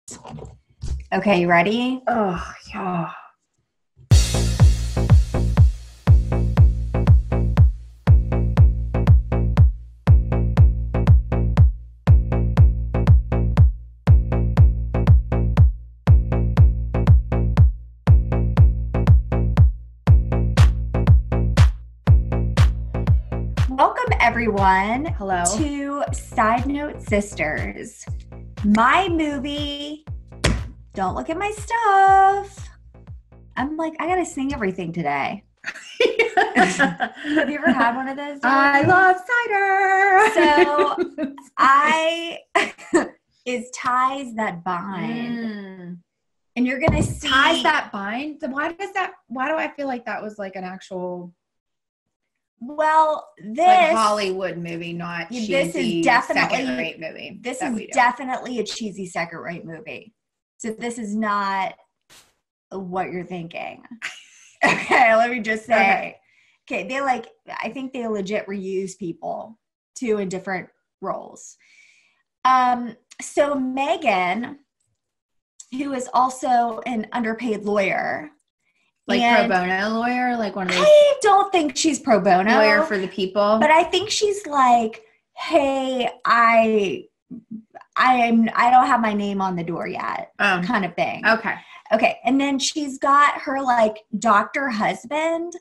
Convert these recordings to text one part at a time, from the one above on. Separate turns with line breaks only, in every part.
Okay, you ready?
Oh, yeah.
Welcome, everyone,
Hello.
to Sidenote Sisters. My movie, don't look at my stuff. I'm like, I gotta sing everything today. Have you ever had one of those?
I love cider.
So is ties that bind. And you're gonna see
Ties that bind. So why do I feel like that was like an actual
this
Hollywood movie, not cheesy
this is definitely
second-rate movie?
This is definitely a cheesy second-rate movie. So this is not what you're thinking. Okay, let me just say. Okay, I think they legit reuse people too in different roles. So Megan, who is also an underpaid lawyer.
Like pro bono lawyer, like one of those.
I don't think she's pro bono.
Lawyer for the people.
But I think she's like, hey, I don't have my name on the door yet, kind of thing. Okay. And then she's got her like doctor husband,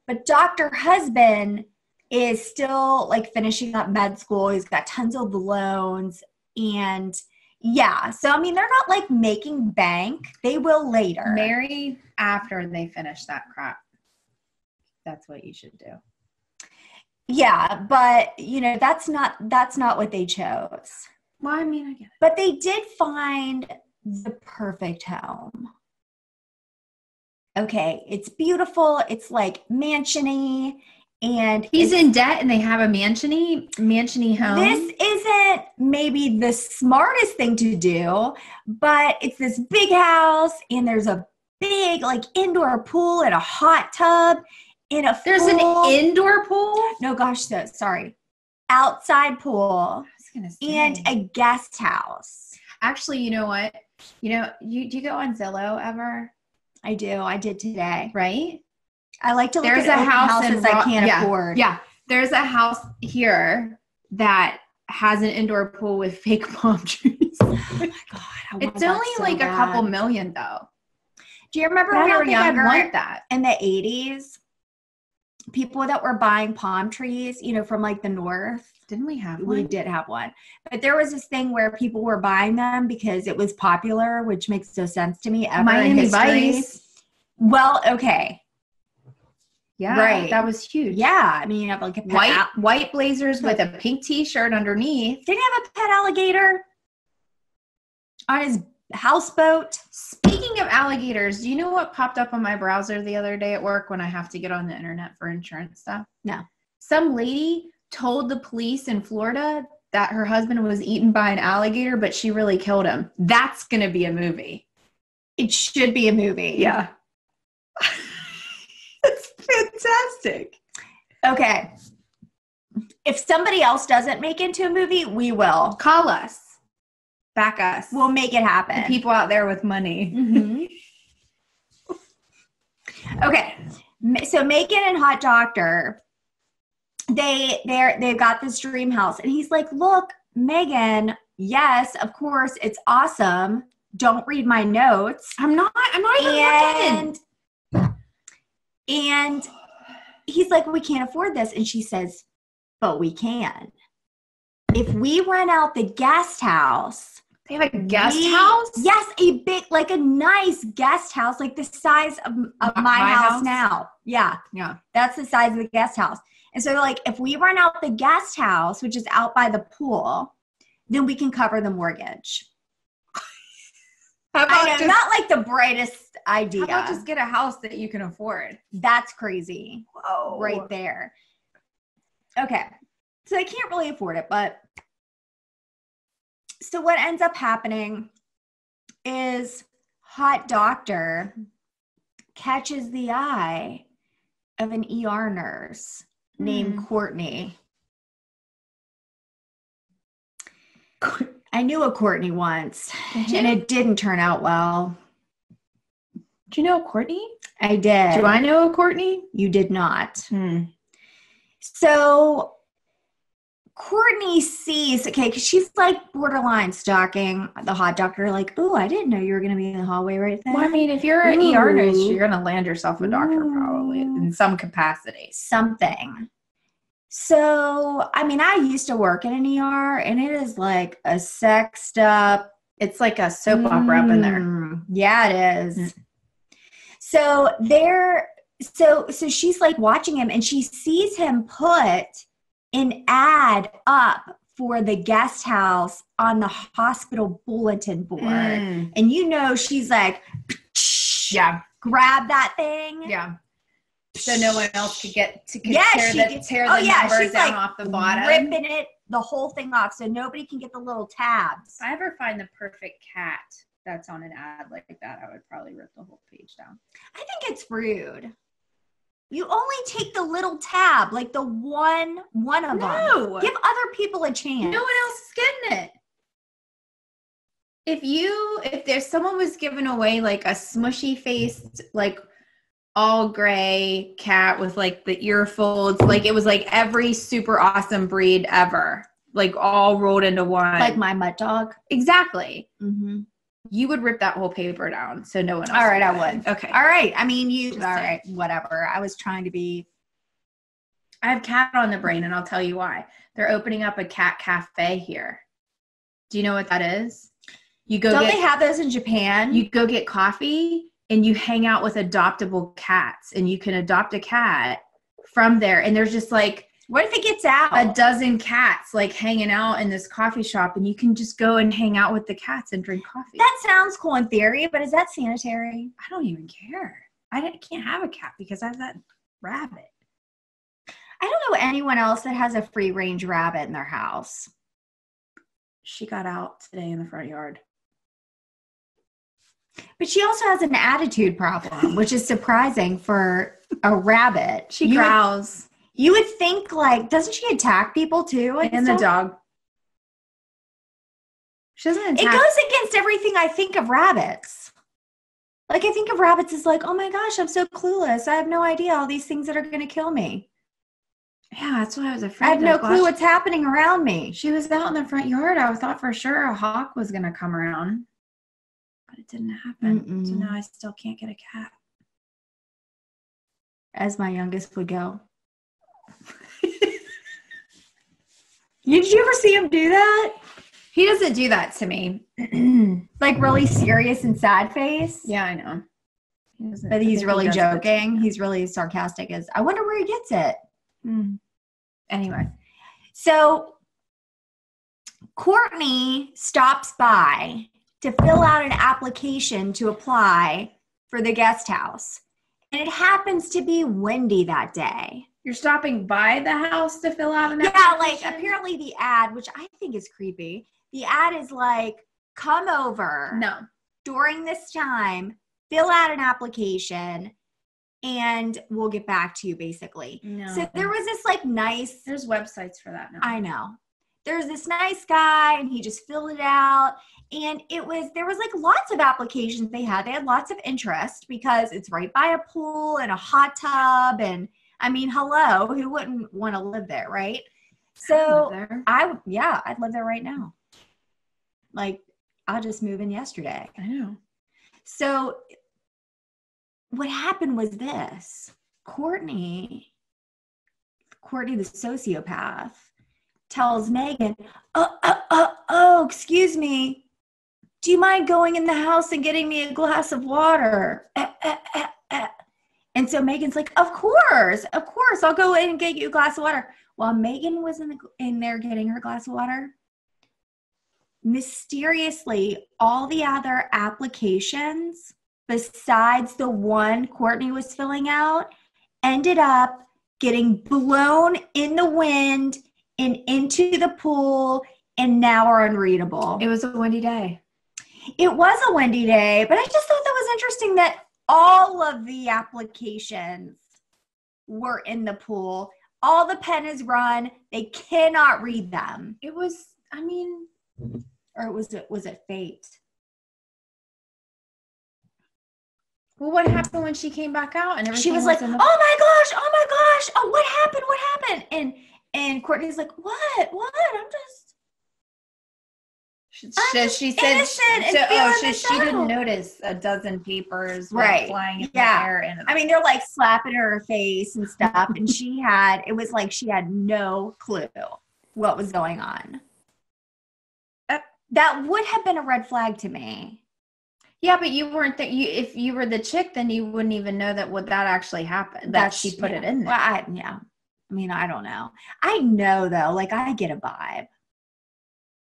but doctor husband is still like finishing up med school. He's got tons of loans and yeah. So, I mean, they're not like making bank. They will later.
Marry after they finish that crap. That's what you should do.
Yeah. But that's not what they chose.
Well, I mean, I get it.
But they did find the perfect home. Okay, it's beautiful. It's like mansion-y, and
he's in debt, and they have a mansion-y home.
This isn't maybe the smartest thing to do, but it's this big house, and there's a big like indoor pool and a hot tub and a
There's an indoor pool?
No, gosh, sorry. Outside pool.
I was gonna say.
And a guest house.
Actually, you know what? Do you go on Zillow ever?
I do. I did today.
Right?
I like to look at houses I can't afford.
Yeah. There's a house here that has an indoor pool with fake palm trees.
Oh my God.
It's only like a couple million though.
Do you remember when we were younger?
I want that.
In the 80s? People that were buying palm trees, from like the north.
Didn't we have one?
We did have one. But there was this thing where people were buying them because it was popular, which makes no sense to me ever in history. Vice. Well, okay.
Yeah. Right. That was huge.
Yeah. I mean, you have like a
white blazers with a pink t-shirt underneath.
Didn't he have a pet alligator on his houseboat?
Speaking of alligators, do you know what popped up on my browser the other day at work when I have to get on the internet for insurance stuff?
No.
Some lady told the police in Florida that her husband was eaten by an alligator, but she really killed him. That's going to be a movie.
It should be a movie.
Yeah. That's fantastic.
Okay. If somebody else doesn't make it into a movie, we will.
Call us. Back us.
We'll make it happen.
The people out there with money.
Mm-hmm. Okay. So Megan and Hot Doctor, they've got this dream house. And he's like, look, Megan, yes, of course, it's awesome. Don't read my notes.
I'm not even looking.
And he's like, we can't afford this. And she says, but we can. If we rent out the guest house.
They have a guest house?
Yes, a big, like a nice guest house, like the size of my house now. Yeah.
Yeah.
That's the size of the guest house. And so like, if we rent out the guest house, which is out by the pool, then we can cover the mortgage. Not like the brightest idea.
How about just get a house that you can afford?
That's crazy.
Whoa.
Right there. Okay. So they can't really afford it, but so what ends up happening is Hot Doctor catches the eye of an ER nurse named Courtney. I knew a Courtney once, and it didn't turn out well.
Do you know a Courtney?
I did.
Do I know a Courtney?
You did not. So Courtney sees, okay, because she's like borderline stalking the hot doctor, like, oh, I didn't know you were going to be in the hallway right then.
Well, I mean, if you're an ER nurse, you're going to land yourself a doctor probably in some capacity.
Something. So, I mean, I used to work in an ER, and it is like a sexed up.
It's like a soap opera up in there.
Yeah, it is. So so she's like watching him, and she sees him put an ad up for the guest house on the hospital bulletin board. And she's like,
yeah,
grab that thing.
Yeah. So no one else could tear the numbers down off the bottom.
Ripping it, the whole thing off, so nobody can get the little tabs.
If I ever find the perfect cat that's on an ad like that, I would probably rip the whole page down.
I think it's rude. You only take the little tab, like the one of them. Give other people a chance.
No one else is getting it. If there's someone was giving away like a smushy faced, like all gray cat with like the ear folds, like it was like every super awesome breed ever, like all rolled into one.
Like my mutt dog.
Exactly. You would rip that whole paper down, so no one else.
All right, I would.
Okay.
All right. I mean, all right, whatever. I was trying to be.
I have cat on the brain, and I'll tell you why. They're opening up a cat cafe here. Do you know what that is?
Don't they have those in Japan?
You go get coffee, and you hang out with adoptable cats, and you can adopt a cat from there. And there's just like,
what if it gets out?
A dozen cats like hanging out in this coffee shop, and you can just go and hang out with the cats and drink coffee.
That sounds cool in theory, but is that sanitary?
I don't even care. I can't have a cat because I have that rabbit.
I don't know anyone else that has a free range rabbit in their house.
She got out today in the front yard.
But she also has an attitude problem, which is surprising for a rabbit.
She growls.
You would think, like, doesn't she attack people too?
And the dog. She doesn't attack.
It goes against everything I think of rabbits. Like, I think of rabbits as like, oh my gosh, I'm so clueless. I have no idea all these things that are going to kill me.
Yeah, that's what I was afraid
of. I have no clue what's happening around me.
She was out in the front yard. I thought for sure a hawk was going to come around. But it didn't happen. So now I still can't get a cat.
As my youngest would go. Did you ever see him do that?
He doesn't do that to me.
Like really serious and sad face?
Yeah, I know.
But he's really joking. He's really sarcastic. I wonder where he gets it.
Anyway.
So Courtney stops by to fill out an application to apply for the guest house. And it happens to be windy that day.
You're stopping by the house to fill out an application?
Yeah, like apparently the ad, which I think is creepy. The ad is like, come over.
No.
During this time, fill out an application, and we'll get back to you, basically.
No.
So there was this like nice.
There's websites for that now.
I know. There's this nice guy, and he just filled it out. And there was like lots of applications they had. They had lots of interest because it's right by a pool and a hot tub. And I mean, hello, who wouldn't want to live there, right? So I'd live there right now. Like, I'll just move in yesterday.
I know.
So what happened was this. Courtney, the sociopath, tells Megan, oh, excuse me. Do you mind going in the house and getting me a glass of water? And so Megan's like, of course, I'll go in and get you a glass of water. While Megan was in there getting her glass of water, mysteriously, all the other applications besides the one Courtney was filling out ended up getting blown in the wind and into the pool and now are unreadable.
It was a windy day.
It was a windy day, but I just thought that was interesting that all of the applications were in the pool. All the pen is run. They cannot read them.
It was, I mean,
Or was it fate?
Well, what happened when she came back out and everything?
She was like, "Oh my gosh! Oh, what happened? What happened?" And Courtney's like, "What? I'm just."
She said she didn't notice a dozen papers flying in the air. And
I mean, they're like slapping her face and stuff, and it was like she had no clue what was going on. That would have been a red flag to me.
Yeah, but you weren't if you were the chick, then you wouldn't even know that actually happened. That she put it in there.
Well, I mean, I don't know. I know though, like I get a vibe.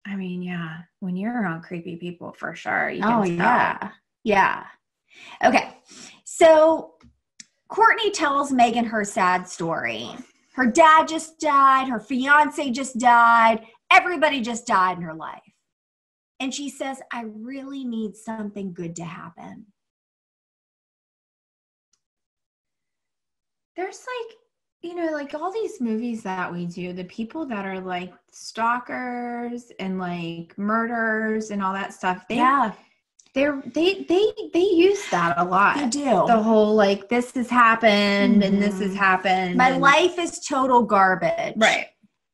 I mean, yeah, when you're around creepy people, for sure. You can tell.
Yeah. Okay, so Courtney tells Megan her sad story. Her dad just died. Her fiance just died. Everybody just died in her life. And she says, I really need something good to happen.
There's like all these movies that we do, the people that are like stalkers and like murderers and all that stuff. They use that a lot.
They do.
The whole like, this has happened and this has happened.
My life is total garbage.
Right.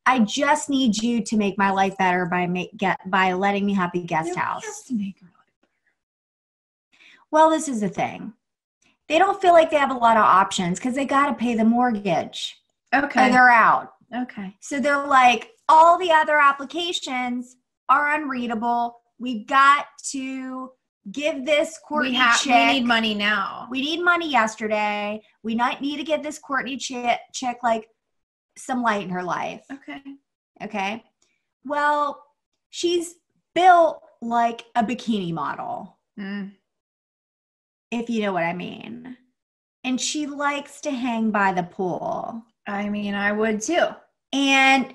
I just need you to make my life better by letting me have the guest house.
Has to make her life better.
Well, this is the thing. They don't feel like they have a lot of options because they got to pay the mortgage.
Okay.
Or they're out.
Okay.
So they're like, all the other applications are unreadable. We've got to give this Courtney chick.
We need money now.
We need money yesterday. We need to get this Courtney chick like some light in her life. Okay. Well, she's built like a bikini model. If you know what I mean. And she likes to hang by the pool.
I mean, I would too.
And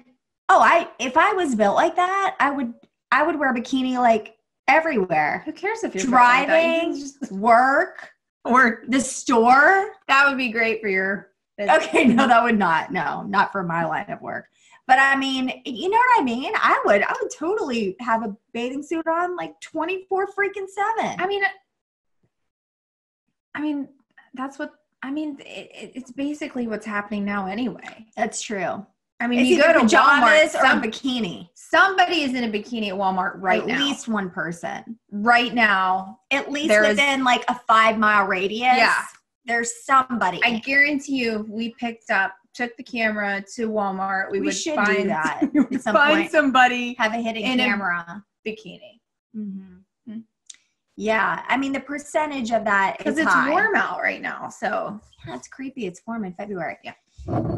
if I was built like that, I would wear a bikini like everywhere.
Who cares if you're
driving, work, or the store?
That would be great for your
business. Okay, no, that would not. No, not for my line of work. But I mean, you know what I mean? I would totally have a bathing suit on like 24 freaking 7.
I mean, it's basically what's happening now anyway.
That's true.
I mean, you go to Walmart
or a bikini.
Somebody is in a bikini at Walmart right now.
At least one person.
Right now.
At least within like a 5-mile radius.
Yeah.
There's somebody.
I guarantee you, we took the camera to Walmart. We would
should
find,
do that.
We would find somebody.
Have a hidden camera.
Bikini.
Mm-hmm. Yeah, I mean the percentage of that is
because it's warm out right now, so
yeah, it's creepy. It's warm in February.
Yeah.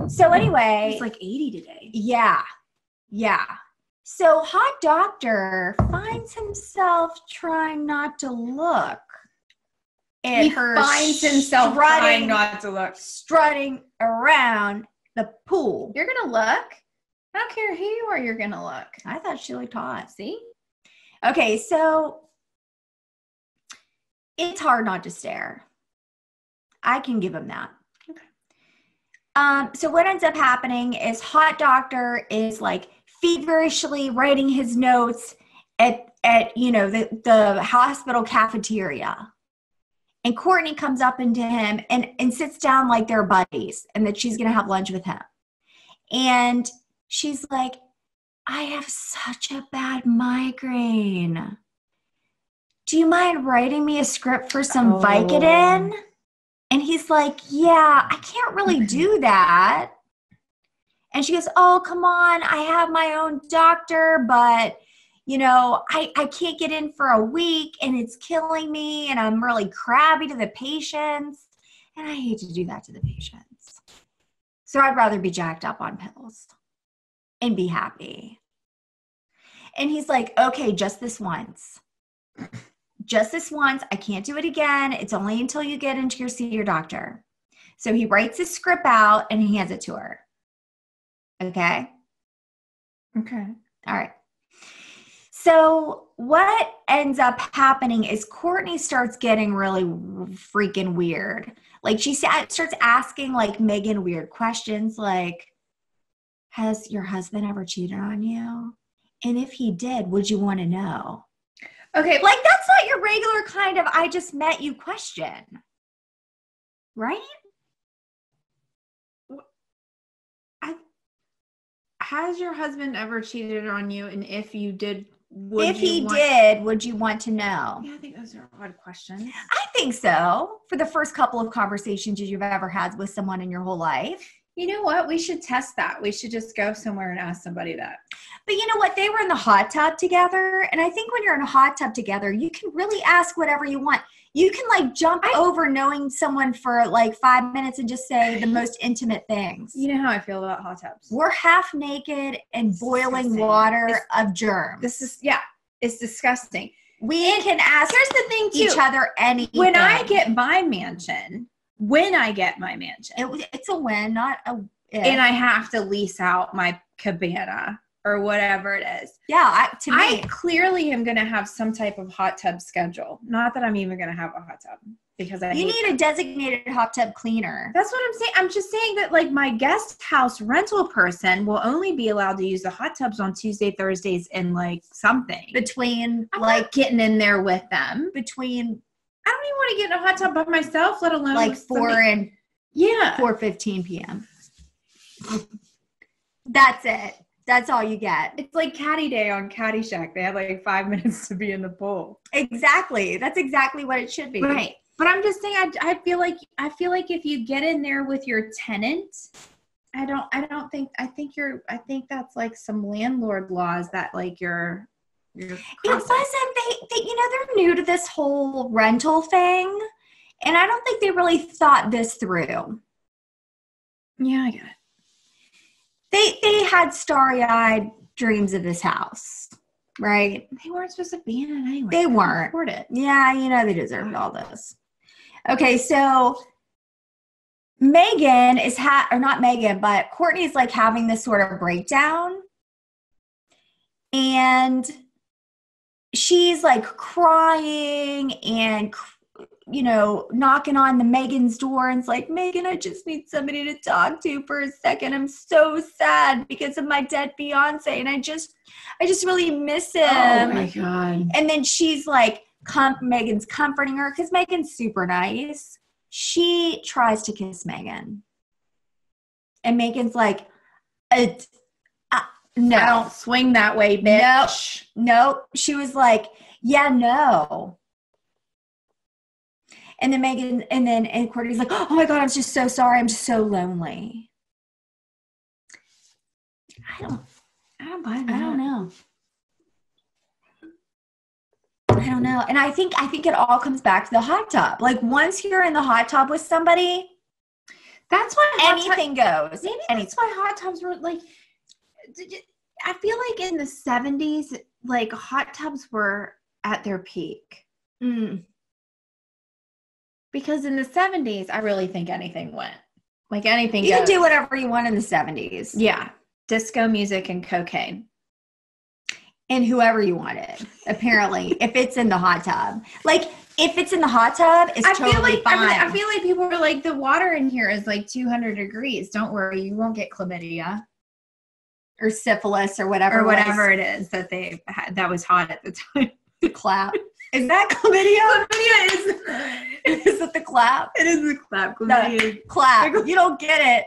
So anyway,
it's like 80 today.
Yeah. So Hot Doctor finds himself trying not to look at her.
Finds himself trying not to look,
strutting around the pool.
You're gonna look. I don't care who you are. You're gonna look.
I thought she looked hot.
See?
Okay, so. It's hard not to stare. I can give him that. Okay. So what ends up happening is Hot Doctor is like feverishly writing his notes at the hospital cafeteria. And Courtney comes up into him and sits down like they're buddies and that she's going to have lunch with him. And she's like, I have such a bad migraine. Do you mind writing me a script for some Vicodin? And he's like, yeah, I can't really do that. And she goes, oh, come on. I have my own doctor, but, I can't get in for a week and it's killing me and I'm really crabby to the patients. And I hate to do that to the patients. So I'd rather be jacked up on pills and be happy. And he's like, okay, just this once. Just this once. I can't do it again. It's only until you get in to see your doctor. So he writes his script out and he hands it to her. Okay?
Okay.
All right. So what ends up happening is Courtney starts getting really freaking weird. Like she starts asking like Megan weird questions like, has your husband ever cheated on you? And if he did, would you want to know?
Okay.
Like, that's not your regular kind of I just met you question. Right?
Has your husband ever cheated on you? And if you did,
would you want to know?
Yeah, I think those are odd questions.
I think so. For the first couple of conversations you've ever had with someone in your whole life.
You know what? We should test that. We should just go somewhere and ask somebody that.
But you know what? They were in the hot tub together. And I think when you're in a hot tub together, you can really ask whatever you want. You can like jump over knowing someone for like 5 minutes and just say the most intimate things.
You know how I feel about hot tubs.
We're half naked and boiling water of germs.
It's disgusting.
We can ask
here's the thing too,
each other anything.
When I get my mansion,
it's a win, not a if.
And I have to lease out my cabana or whatever it is.
Yeah,
I clearly am going to have some type of hot tub schedule. Not that I'm even going to have a hot tub because
you need a designated hot tub cleaner.
That's what I'm saying. I'm just saying that like my guest house rental person will only be allowed to use the hot tubs on Tuesday, Thursdays, and like something
between
I'm like getting in there with them. I don't even want to get in a hot tub by myself, let alone
like 4:15 p.m. That's it. That's all you get.
It's like Caddy Day on Caddyshack. They have like 5 minutes to be in the pool.
Exactly. That's exactly what it should be.
Right. But I'm just saying, I feel like if you get in there with your tenant, I think that's like some landlord laws that like you're
it wasn't they they're new to this whole rental thing, and I don't think they really thought this through.
Yeah, I get it.
They had starry-eyed dreams of this house, right?
They weren't supposed to be in it anyway.
They weren't.
Afford it.
Yeah, they deserved all this. Okay, so Megan is not Megan, but Courtney's like having this sort of breakdown, and she's like crying and knocking on the Megan's door, and it's like, Megan, I just need somebody to talk to for a second. I'm so sad because of my dead fiance, and I just really miss him.
Oh my God.
And then she's like, Megan's comforting her because Megan's super nice. She tries to kiss Megan, and Megan's like, no,
I don't swing that way, bitch.
Nope. She was like, yeah, no. And then Megan, and Courtney's like, oh my God, I'm just so sorry. I'm just so lonely. I don't buy that. I don't know. And I think it all comes back to the hot tub. Like once you're in the hot tub with somebody,
that's when
anything goes.
Maybe that's why hot tubs were like, I feel like in the 70s, like hot tubs were at their peak. Because in the 70s, I really think anything went. Like anything
You can do whatever you want in the 70s.
Yeah. Disco music and cocaine.
And whoever you wanted, apparently, if it's in the hot tub. Like, if it's in the hot tub, it's totally fine.
I feel like people were like, the water in here is like 200 degrees. Don't worry, you won't get chlamydia.
Or syphilis or whatever.
Or whatever it is that they had, that was hot at the time.
The clap. Is that chlamydia?
Chlamydia
is it the clap?
It is the clap. Chlamydia.
Clap. You don't get it.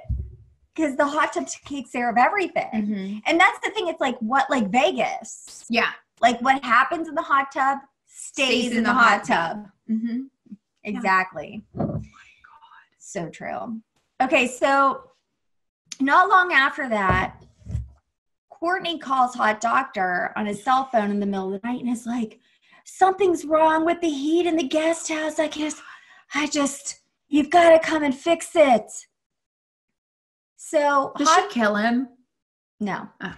Because the hot tub takes care of everything. Mm-hmm. And that's the thing. It's like like Vegas.
Yeah.
Like what happens in the hot tub stays in the hot tub. Mm-hmm. Exactly. Yeah. Oh my God. So true. Okay. So not long after that, Courtney calls Hot Doctor on his cell phone in the middle of the night and is like, something's wrong with the heat in the guest house. You've got to come and fix it. So
did she kill him?
No. Oh.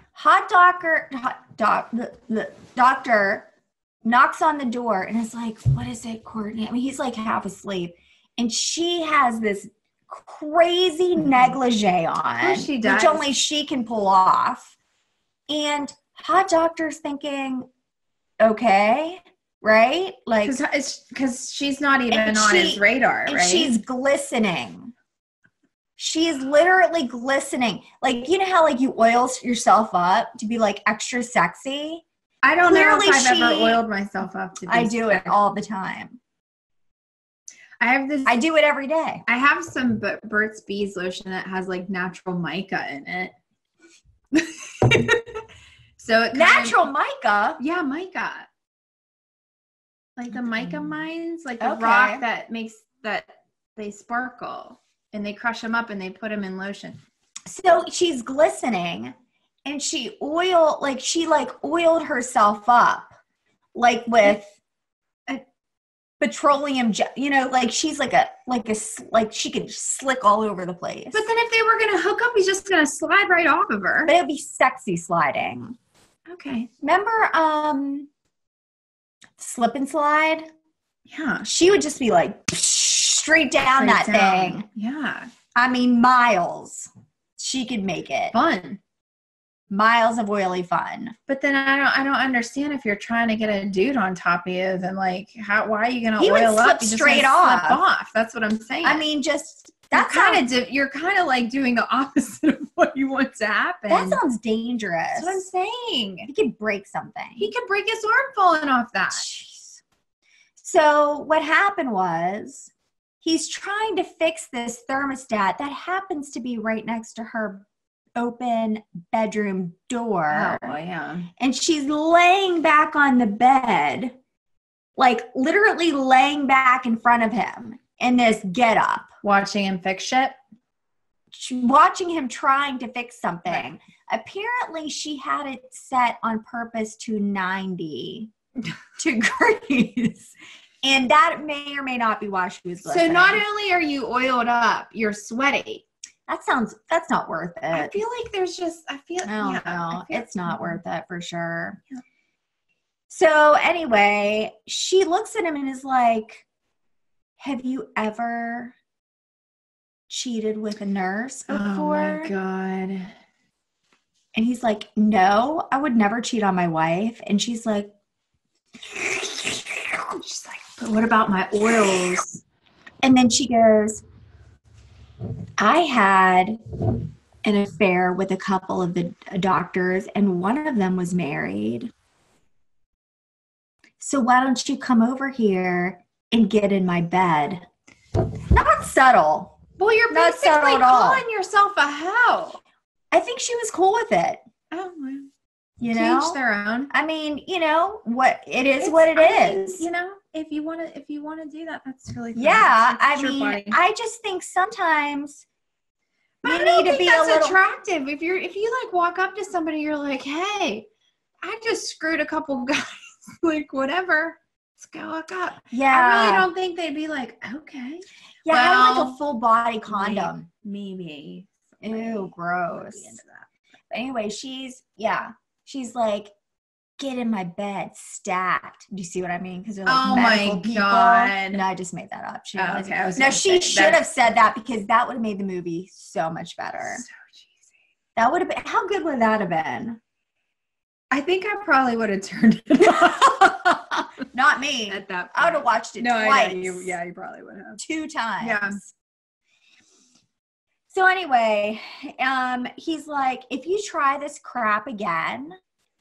Doctor knocks on the door and is like, what is it, Courtney? I mean, he's like half asleep. And she has this crazy negligee on, which only she can pull off. And Hot Doctor's thinking, okay, right? Like,
because she's not even on his radar, right?
And she's glistening. She is literally glistening. Like, you know how like you oil yourself up to be like extra sexy?
I don't know if I've ever oiled myself up to be
I do it all the time. I do it every day.
I have some Burt's Bees lotion that has like natural mica in it. So
natural mica?
Yeah, mica. Like the mica mines, like the rock that makes that they sparkle, and they crush them up and they put them in lotion.
So she's glistening, and she oiled herself up, like with a petroleum, like she's like she could slick all over the place.
But then if they were gonna hook up, he's just gonna slide right off of her.
But it'd be sexy sliding.
Okay.
Remember, Slip and Slide?
Yeah.
She would just be like straight down that thing.
Yeah.
I mean, miles. She could make it
fun.
Miles of oily fun.
But then I don't understand if you're trying to get a dude on top of you, then like why are you gonna
oil
up?
You straight off.
Slip off. That's what I'm saying.
I mean, just
you're kind of like doing the opposite of what you want to happen.
That sounds dangerous.
That's what I'm saying.
He could break something.
He could break his arm falling off that.
Jeez. So what happened was he's trying to fix this thermostat that happens to be right next to her open bedroom door.
Oh, yeah.
And she's laying back on the bed, like literally laying back in front of him in this get up.
Watching him fix shit?
Watching him trying to fix something. Right. Apparently, she had it set on purpose to 90 degrees. And that may or may not be why she was listening.
So not only are you oiled up, you're sweaty.
That's not worth it.
I feel like
it's not worth it for sure. Yeah. So anyway, she looks at him and is like, have you ever cheated with a nurse before?
Oh my God.
And he's like, no, I would never cheat on my wife. And she's like,
but what about my oils?
And then she goes, I had an affair with a couple of the doctors, and one of them was married. So why don't you come over here and get in my bed? Not subtle.
Well, you're
not
basically calling yourself a hoe.
I think she was cool with it.
Oh, well.
You know,
each their own.
I mean, what it is.
If you want to do that, that's really fun.
Yeah, I just think sometimes
you need to be a little attractive. If you like walk up to somebody, you're like, hey, I just screwed a couple guys, like whatever. Let's go look up.
Yeah.
I really don't think they'd be like, okay.
Yeah, I have like a full body condom.
Maybe.
Ew, gross. Into that. But anyway, she's like, get in my bed, stacked. Do you see what I mean? Because they're like medical people. God. No, I just made that up. She should have said that because that would have made the movie so much better.
So cheesy.
That would have been. How good would that have been?
I think I probably would have turned it off.
Not me.
At that point.
I would have watched it twice.
You probably would have.
2 times.
Yeah.
So anyway, he's like, if you try this crap again,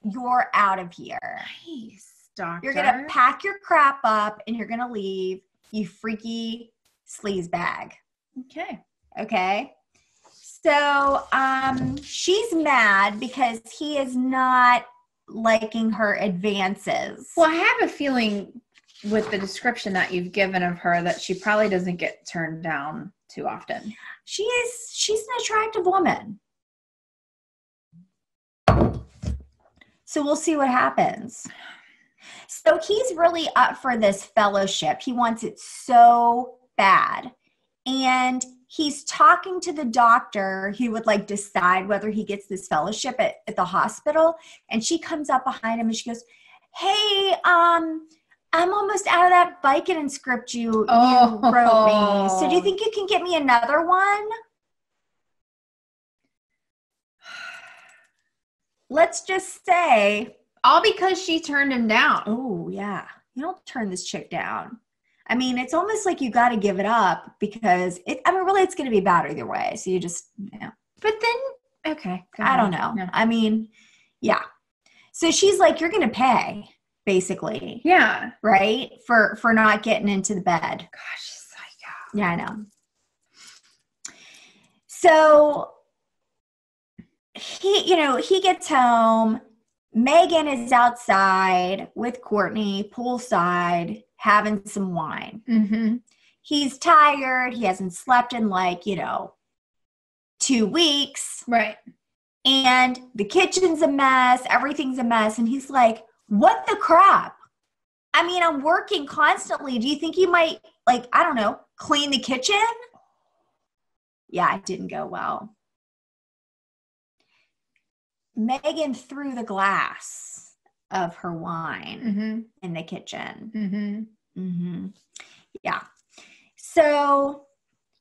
you're out of here.
Nice, doctor.
You're going to pack your crap up and you're going to leave, you freaky sleaze bag. Okay. So she's mad because he is not liking her advances.
Well, I have a feeling with the description that you've given of her that she probably doesn't get turned down too often.
She's an attractive woman. So we'll see what happens. So he's really up for this fellowship. He wants it so bad. And he's talking to the doctor who would like decide whether he gets this fellowship at the hospital. And she comes up behind him and she goes, hey, I'm almost out of that bikini script you wrote me. So do you think you can get me another one? Let's just say.
All because she turned him down.
Oh, yeah. You don't turn this chick down. I mean, it's almost like you got to give it up because really it's going to be bad either way. So you just,
But then, okay.
I don't know. Yeah. I mean, yeah. So she's like, you're going to pay, basically.
Yeah.
Right? For not getting into the bed.
Gosh, she's psycho.
Yeah, I know. So he gets home. Megan is outside with Courtney, poolside, having some wine.
Mm-hmm.
He's tired. He hasn't slept in 2 weeks.
Right.
And the kitchen's a mess. Everything's a mess. And he's like, what the crap? I mean, I'm working constantly. Do you think you might, I don't know, clean the kitchen? Yeah, it didn't go well. Megan threw the glass of her wine in the kitchen. Yeah. So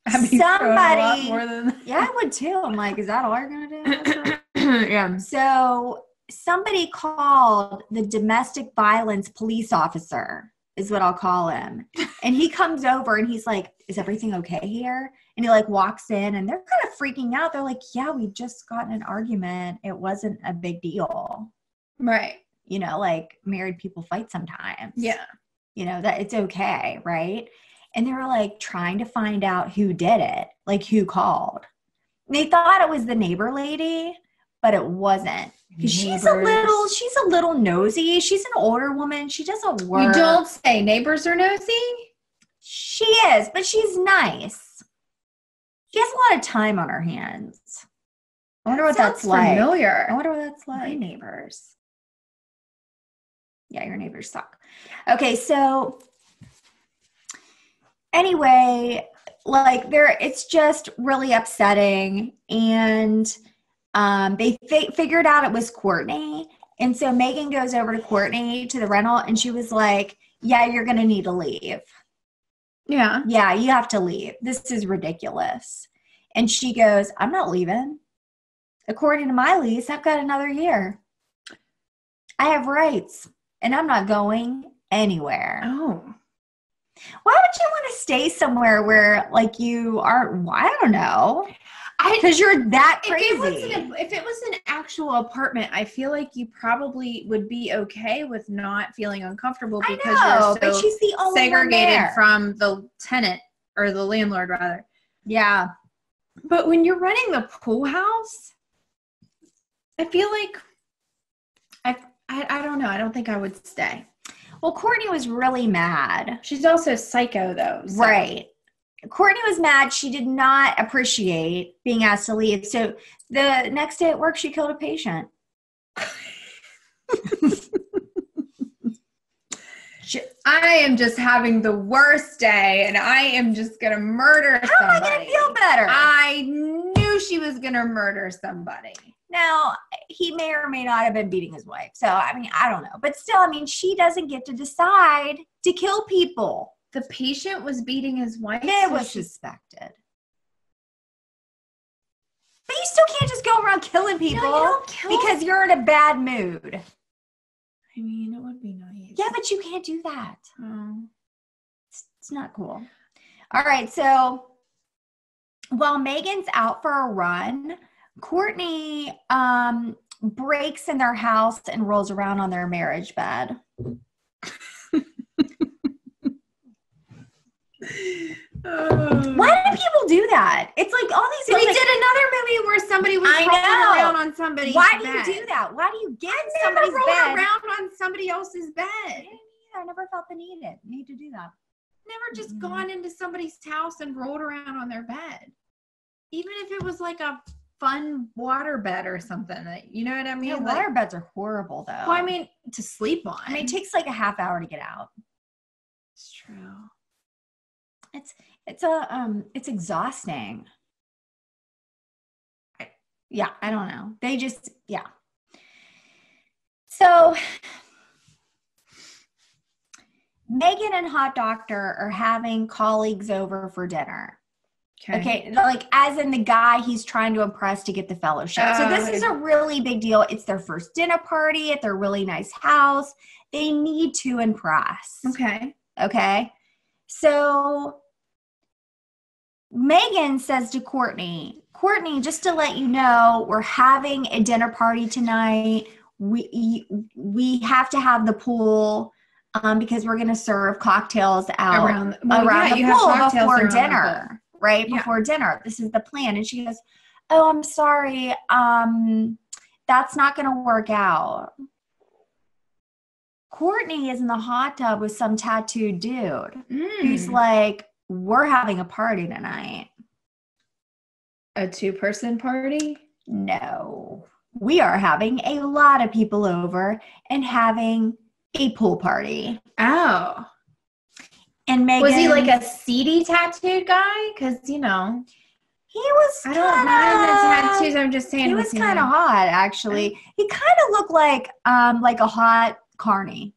somebody,
more than that.
Yeah, I would too. I'm like, is that all you're going to do?
Yeah.
So somebody called the domestic violence police officer, is what I'll call him. And he comes over and he's like, is everything okay here? And he walks in and they're kind of freaking out. They're like, yeah, we just got in an argument. It wasn't a big deal.
Right.
Married people fight sometimes.
Yeah.
That it's okay. Right. And they were trying to find out who did it, who called. And they thought it was the neighbor lady, but it wasn't. Because she's a little nosy. She's an older woman. She doesn't work.
You don't say neighbors are nosy?
She is, but she's nice. She has a lot of time on her hands. I wonder what that's like.
Familiar.
I wonder what that's like.
My neighbors.
Yeah, your neighbors suck. Okay, so anyway, it's just really upsetting. And they figured out it was Courtney. And so Megan goes over to Courtney to the rental and she was like, yeah, you're going to need to leave.
Yeah.
Yeah, you have to leave. This is ridiculous. And she goes, I'm not leaving. According to my lease, I've got another year. I have rights and I'm not going anywhere.
Oh.
Why would you want to stay somewhere where you aren't, I don't know. Because you're that crazy.
If it was an actual apartment, I feel like you probably would be okay with not feeling uncomfortable because you're so
but she's the only
segregated from the tenant or the landlord, rather.
Yeah.
But when you're renting the pool house, I feel like I don't know. I don't think I would stay.
Well, Courtney was really mad.
She's also psycho, though. So.
Right. Courtney was mad. She did not appreciate being asked to leave. So the next day at work, she killed a patient.
I am just having the worst day, and I am just going to murder somebody.
How am I going to feel better?
I knew she was going to murder somebody.
Now, he may or may not have been beating his wife. So, I mean, I don't know. But still, I mean, she doesn't get to decide to kill people.
The patient was beating his wife?
It was suspected. But you still can't just go around killing people because you're in a bad mood.
I mean, it would be nice.
Yeah, but you can't do that. Oh. It's not cool. All right, so while Megan's out for a run, Courtney breaks in their house and rolls around on their marriage bed. Why do people do that? It's like all these.
We did another movie where somebody was rolling around on somebody's bed.
Why do you do that? Why do you get in somebody's bed?
I never roll around on somebody else's bed.
I never felt the need to do that.
Never just gone into somebody's house and rolled around on their bed. Even if it was like a fun water bed or something. You know what I mean?
Yeah, water beds are horrible, though.
Well, I mean, to sleep on.
I mean, it takes like a half hour to get out.
It's true.
It's exhausting. I don't know. They just, yeah. So Megan and Hot Doctor are having colleagues over for dinner. Okay. Like as in the guy he's trying to impress to get the fellowship. So this is a really big deal. It's their first dinner party at their really nice house. They need to impress.
Okay.
Okay. So Megan says to Courtney, just to let you know, we're having a dinner party tonight. We have to have the pool because we're going to serve cocktails out around the pool before dinner, right? Yeah. Before dinner. This is the plan. And she goes, oh, I'm sorry. That's not going to work out. Courtney is in the hot tub with some tattooed dude. He's like, we're having a party tonight.
A 2-person party?
No. We are having a lot of people over and having a pool party.
Oh.
And Megan...
Was he like a seedy tattooed guy? Because, he was
I
don't mind the tattoos. I'm just saying.
He was kind of hot, actually. He kind of looked like a hot carny.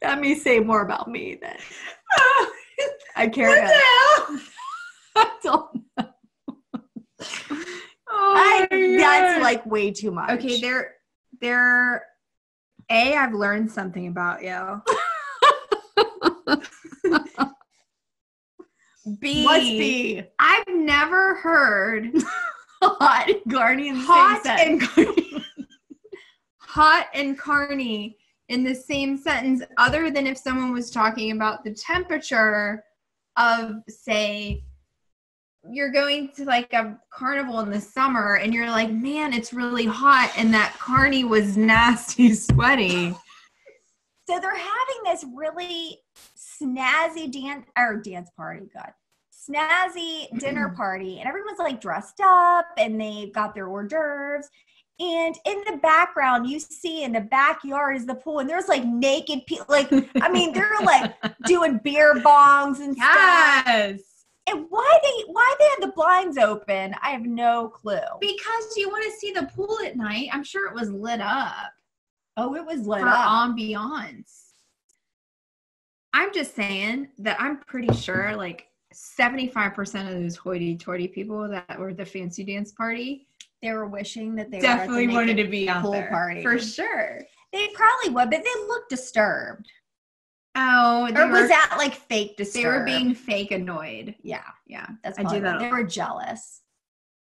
That may say more about me than I care.
What the hell?
I don't know. That's like way too much.
Okay, I've learned something about you. B.
What's B?
I've never heard
hot and carny in the same sentence.
Hot and carny in the same sentence, other than if someone was talking about the temperature of, say, you're going to like a carnival in the summer and you're like, man, it's really hot, and that carny was nasty sweaty.
So they're having this really snazzy dance party, snazzy dinner party, and everyone's like dressed up and they've got their hors d'oeuvres. And in the background, you see in the backyard is the pool, and there's like naked people. Like, I mean, they're like doing beer bongs and stuff.
Yes.
And why they have the blinds open, I have no clue.
Because you want to see the pool at night. I'm sure it was lit up.
Oh, it was lit
for
up.
Ambiance. I'm just saying that I'm pretty sure like 75% of those hoity-toity people that were at the fancy dance party,
they were wishing that they
definitely
were
wanted to be out
pool
there.
Party.
For sure.
They probably would, but they looked disturbed.
Oh,
was that like fake disturbed?
They were being fake annoyed.
Yeah.
That's I do that.
They were jealous.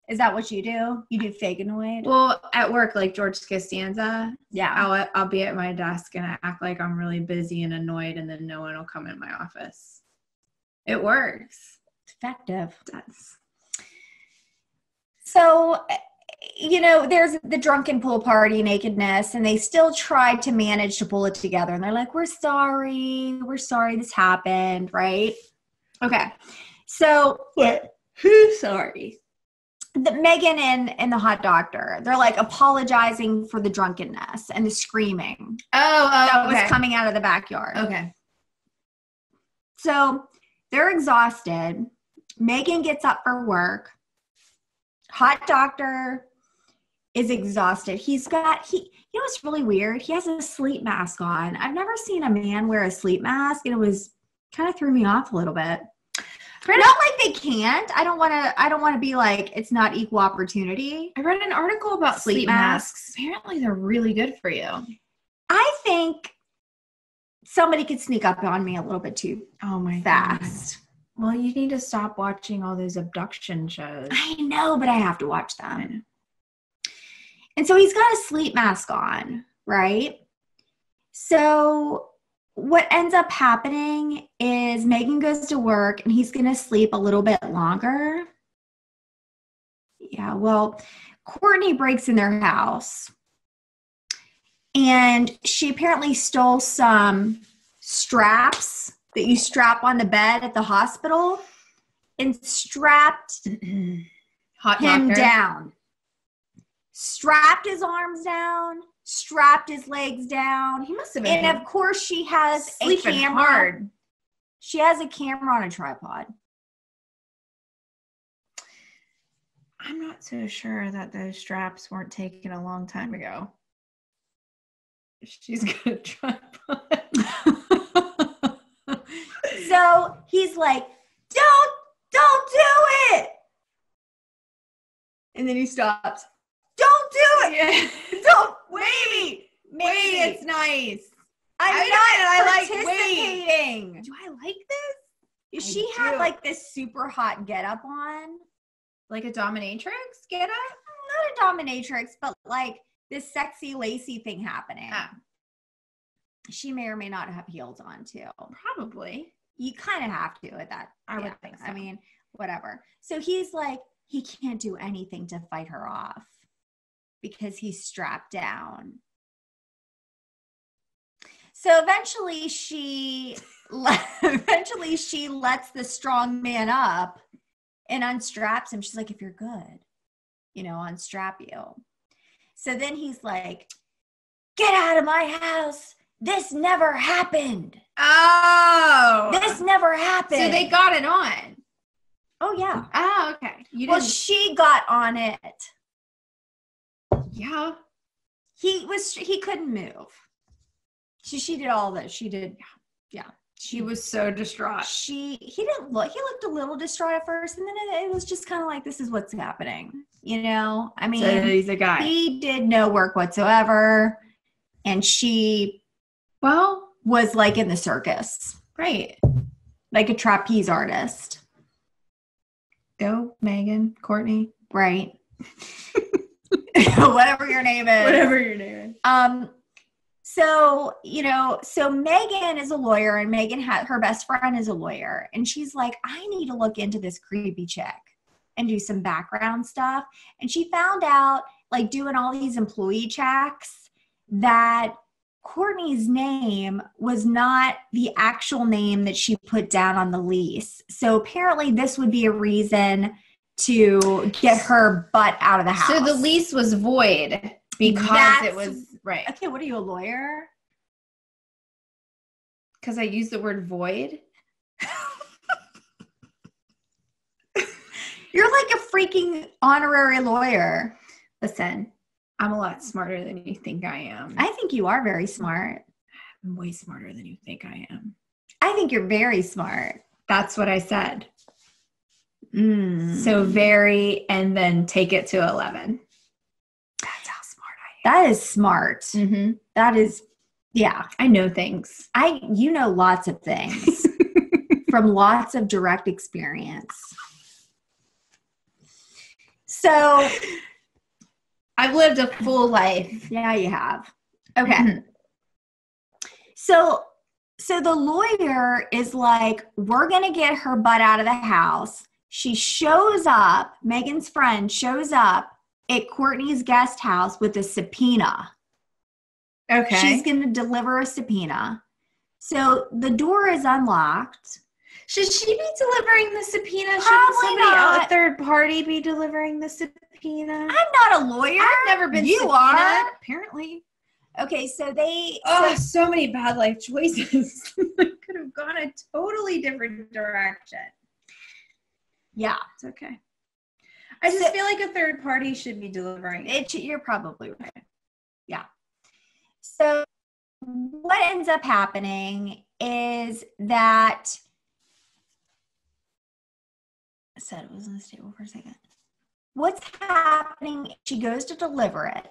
Is that what you do? You do fake annoyed?
Well, at work, like George Costanza.
Yeah.
I'll be at my desk and I act like I'm really busy and annoyed, and then no one will come in my office. It works.
It's effective.
It does.
So, there's the drunken pool party nakedness, and they still tried to manage to pull it together. And they're like, we're sorry this happened, right? Okay. So, who's sorry? Megan and the hot doctor, they're like apologizing for the drunkenness and the screaming. That was coming out of the backyard.
Okay.
So they're exhausted. Megan gets up for work. Hot doctor is exhausted. You know what's really weird? He has a sleep mask on. I've never seen a man wear a sleep mask, and it was kind of threw me off a little bit. Not like they can't. I don't want to be like it's not equal opportunity.
I read an article about sleep masks. Apparently they're really good for you.
I think somebody could sneak up on me a little bit too fast.
God. Well, you need to stop watching all those abduction shows.
I know, but I have to watch them. And so he's got a sleep mask on, right? So what ends up happening is Megan goes to work and he's going to sleep a little bit longer. Yeah, well, Courtney breaks in their house and she apparently stole some straps that you strap on the bed at the hospital and strapped him down. Strapped his arms down, strapped his legs down.
He must have been.
And of course, she has a camera.
Hard.
She has a camera on a tripod.
I'm not so sure that those straps weren't taken a long time ago. She's got a tripod.
So he's like, don't do it. And then he stops. Don't do it.
Yeah.
Don't. Maybe
it's nice.
participating.
Do I like this?
She had like this super hot getup on.
Like a dominatrix getup?
Not a dominatrix, but like this sexy lacy thing happening. She may or may not have heels on too.
Probably.
You kind of have to at that.
I would think so.
I mean, whatever. So he's like, he can't do anything to fight her off because he's strapped down. So eventually she lets the strong man up and unstraps him. She's like, if you're good, unstrap you. So then he's like, get out of my house. This never happened.
Oh.
This never happened.
So they got it on.
Oh, yeah.
Oh, okay.
She got on it.
Yeah.
He couldn't move. She did all that. She did. Yeah.
She was so distraught.
He looked a little distraught at first, and then it was just kind of like, this is what's happening. I mean,
so he's a guy.
He did no work whatsoever. And she, was like in the circus.
Right.
Like a trapeze artist.
Go, Megan, Courtney.
Right. Whatever your name is. So Megan is a lawyer, and Megan her best friend is a lawyer. And she's like, I need to look into this creepy chick and do some background stuff. And she found out, like, doing all these employee checks, that Courtney's name was not the actual name that she put down on the lease. So apparently this would be a reason to get her butt out of the house.
So the lease was void because it was right.
Okay, what are you, a lawyer?
Because I used the word void.
You're like a freaking honorary lawyer.
Listen, I'm a lot smarter than you think I am.
I think you are very smart.
I'm way smarter than you think I am.
I think you're very smart.
That's what I said. So very, and then take it to 11. That's how smart I
am. That is smart.
Mm-hmm.
That is, yeah.
I know things.
You know lots of things from lots of direct experience. So
I've lived a full life.
Yeah, you have. Okay. Mm-hmm. So the lawyer is like, we're going to get her butt out of the house. She shows up, Megan's friend shows up at Courtney's guest house with a subpoena.
Okay.
She's going to deliver a subpoena. So the door is unlocked.
Should she be delivering the subpoena?
Probably
Shouldn't
not.
A third party be delivering the subpoena?
I'm not a lawyer.
I've never been
You
subpoenaed,
are.
Apparently.
Okay, so
so many bad life choices. I could have gone a totally different direction.
Yeah.
It's okay. I just feel like a third party should be delivering it.
You're probably right. Yeah. So what ends up happening is that I said it was unstable for a second. What's happening, she goes to deliver it,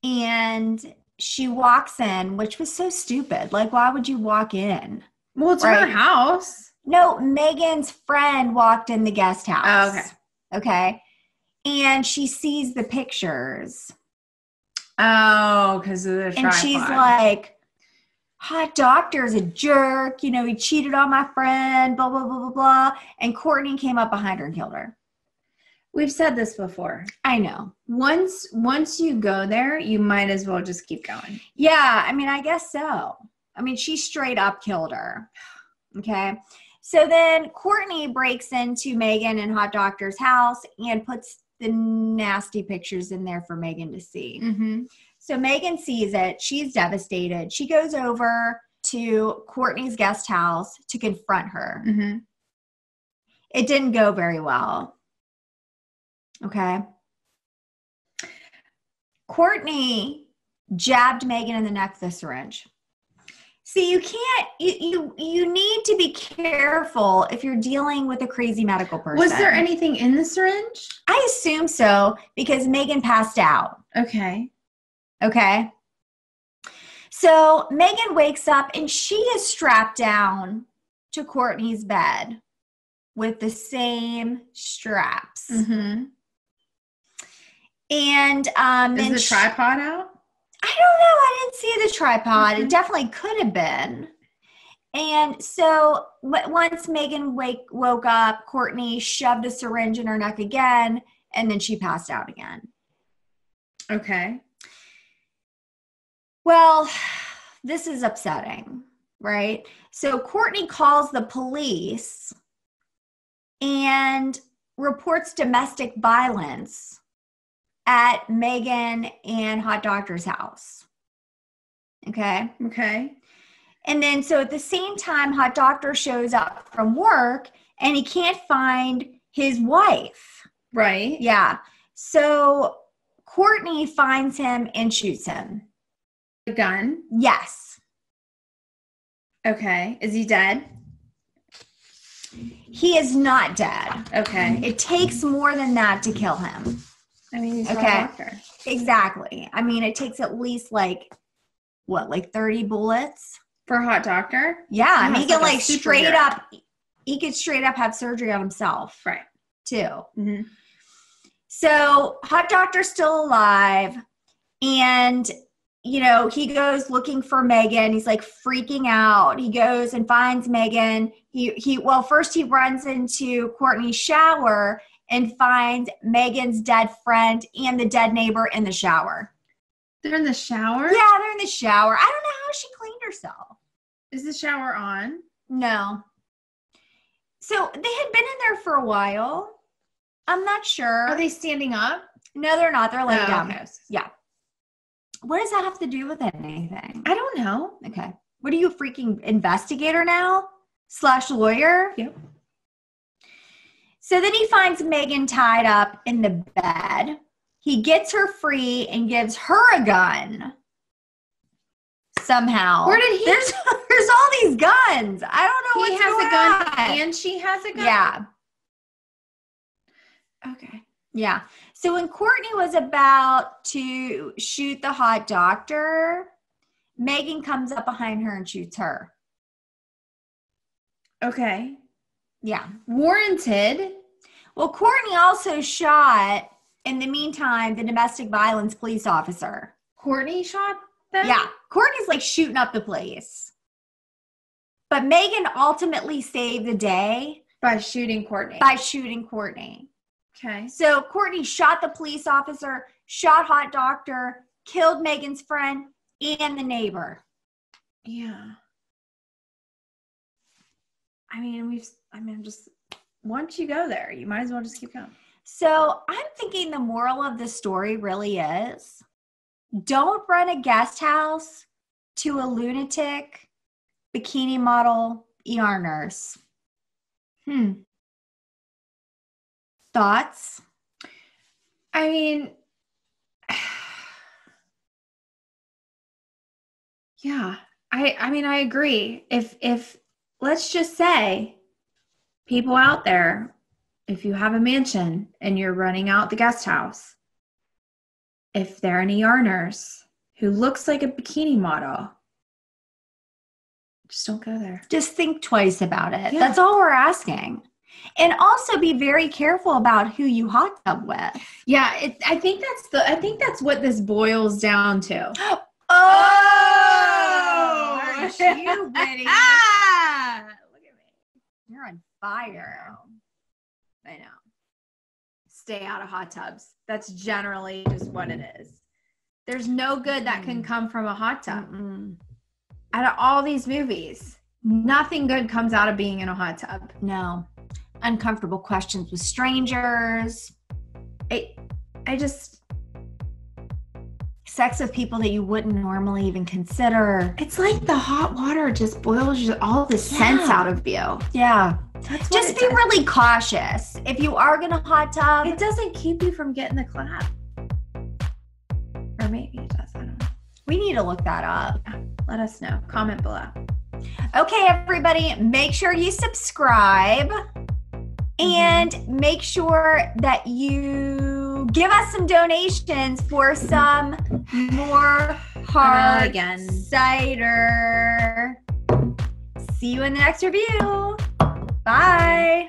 and she walks in, which was so stupid. Like, why would you walk in?
Well, it's her house.
No, Megan's friend walked in the guest house.
Oh, okay.
Okay. And she sees the pictures.
Oh, because of the tripod.
And she's like, hot doctor's a jerk. He cheated on my friend, blah, blah, blah, blah, blah. And Courtney came up behind her and killed her.
We've said this before.
I know.
Once you go there, you might as well just keep going.
Yeah, I mean, I guess so. I mean, she straight up killed her. Okay. So then Courtney breaks into Megan and Hot Doctor's house and puts the nasty pictures in there for Megan to see.
Mm-hmm.
So Megan sees it. She's devastated. She goes over to Courtney's guest house to confront her.
Mm-hmm.
It didn't go very well. Okay. Courtney jabbed Megan in the neck with a syringe. See, you can't, you need to be careful if you're dealing with a crazy medical person.
Was there anything in the syringe?
I assume so, because Megan passed out.
Okay.
Okay. So Megan wakes up and she is strapped down to Courtney's bed with the same straps.
Mm-hmm.
And
is the tripod out?
I don't know. I didn't see the tripod. Mm-hmm. It definitely could have been. And so once Megan woke up, Courtney shoved a syringe in her neck again, and then she passed out again.
Okay.
Well, this is upsetting, right? So Courtney calls the police and reports domestic violence at Megan and Hot Doctor's house. Okay?
Okay.
And then, so at the same time, Hot Doctor shows up from work and he can't find his wife.
Right.
Yeah. So Courtney finds him and shoots him.
The gun?
Yes.
Okay. Is he dead?
He is not dead.
Okay.
It takes more than that to kill him.
I mean, he's a doctor.
Exactly. I mean, it takes at least like 30 bullets?
For a Hot Doctor?
Yeah. I mean, he can he could straight up have surgery on himself.
Right.
Too.
Mm-hmm.
So Hot Doctor's still alive. And, he goes looking for Megan. He's like freaking out. He goes and finds Megan. First he runs into Courtney's shower and finds Megan's dead friend and the dead neighbor in the shower.
They're in the shower?
Yeah, they're in the shower. I don't know how she cleaned herself.
Is the shower on?
No. So they had been in there for a while. I'm not sure.
Are they standing up?
No, they're not. They're laying down.
Okay.
Yeah. What does that have to do with anything?
I don't know.
Okay. What are you, a freaking investigator now? / lawyer?
Yep.
So then he finds Megan tied up in the bed. He gets her free and gives her a gun. Somehow.
Where did he?
There's all these guns. I don't know what's going on.
He has a gun and she has a gun?
Yeah.
Okay.
Yeah. So when Courtney was about to shoot the Hot Doctor, Megan comes up behind her and shoots her.
Okay.
Yeah.
Warranted.
Well, Courtney also shot, in the meantime, the domestic violence police officer.
Courtney shot them?
Yeah. Courtney's like shooting up the place. But Megan ultimately saved the day.
By shooting Courtney. Okay.
So Courtney shot the police officer, shot Hot Doctor, killed Megan's friend and the neighbor.
Yeah. Just once you go there, you might as well just keep going.
So I'm thinking the moral of the story really is, don't run a guest house to a lunatic bikini model ER nurse. Thoughts?
I mean, yeah, I agree. If let's just say, people out there, if you have a mansion and you're running out the guest house, if they're an ER nurse who looks like a bikini model, just don't go there.
Just think twice about it. Yeah. That's all we're asking. And also be very careful about who you hot tub with.
Yeah, I think that's what this boils down to.
Oh, aren't you witty? Look at me. You're on fire.
I know. Stay out of hot tubs. That's generally just what it is. There's no good that can come from a hot tub. Out of all these movies, nothing good comes out of being in a hot tub.
No. Uncomfortable questions with strangers. Sex with people that you wouldn't normally even consider.
It's like the hot water just boils all the sense out of you.
Yeah. Just be really cautious. If you are going to hot tub.
It doesn't keep you from getting the clap. Or maybe it does. I don't know.
We need to look that up.
Let us know. Comment below.
Okay, everybody, make sure you subscribe. And make sure that you give us some donations for some more hard cider. See you in the next review. Bye.